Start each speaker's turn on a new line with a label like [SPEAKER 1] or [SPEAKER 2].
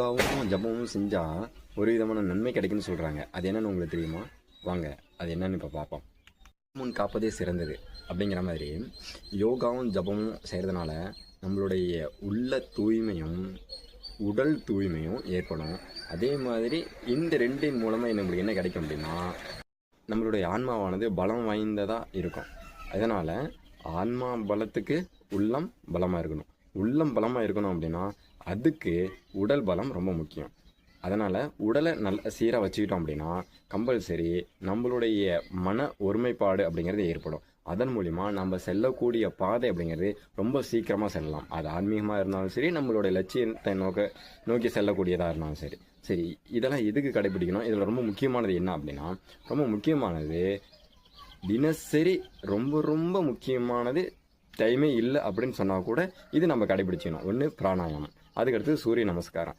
[SPEAKER 1] யோகாவும் ஜபமும் செஞ்சால் ஒரு விதமான நன்மை கிடைக்குன்னு சொல்கிறாங்க. அது என்னன்னு உங்களுக்கு தெரியுமா? வாங்க அது என்னன்னு இப்போ பார்ப்போம். முன் காப்பதே சிறந்தது அப்படிங்கிற மாதிரி யோகாவும் ஜபமும் செய்கிறதுனால நம்மளுடைய உள்ள தூய்மையும் உடல் தூய்மையும் ஏற்படும். அதே மாதிரி இந்த ரெண்டின் மூலமாக நம்மளுக்கு என்ன கிடைக்கும் அப்படின்னா, நம்மளுடைய ஆன்மாவானது பலம் வாய்ந்ததாக இருக்கும். அதனால் ஆன்மா பலத்துக்கு உள்ளம் பலமாக இருக்கணும். உள்ளம் பலமாக இருக்கணும் அப்படின்னா அதுக்கு உடல் பலம் ரொம்ப முக்கியம். அதனால் உடலை நல்ல சீராக வச்சுக்கிட்டோம் அப்படின்னா கம்பல்சரி நம்மளுடைய மன ஒருமைப்பாடு அப்படிங்கிறது ஏற்படும். அதன் மூலிமா நம்ம செல்லக்கூடிய பாதை அப்படிங்கிறது ரொம்ப சீக்கிரமாக செல்லலாம். அது ஆன்மீகமாக இருந்தாலும் சரி, நம்மளுடைய லட்சியத்தை நோக்கி செல்லக்கூடியதாக இருந்தாலும் சரி. சரி, இதெல்லாம் எதுக்கு கடைபிடிக்கணும்? இதில் ரொம்ப முக்கியமானது என்ன அப்படின்னா, ரொம்ப முக்கியமானது தினசரி ரொம்ப ரொம்ப முக்கியமானது டைமே இல்லை அப்படின்னு சொன்னால் கூட இது நம்ம கடைபிடிச்சிக்கணும். ஒன்று பிராணாயாமம், அதுக்கடுத்து சூரிய நமஸ்காரம்,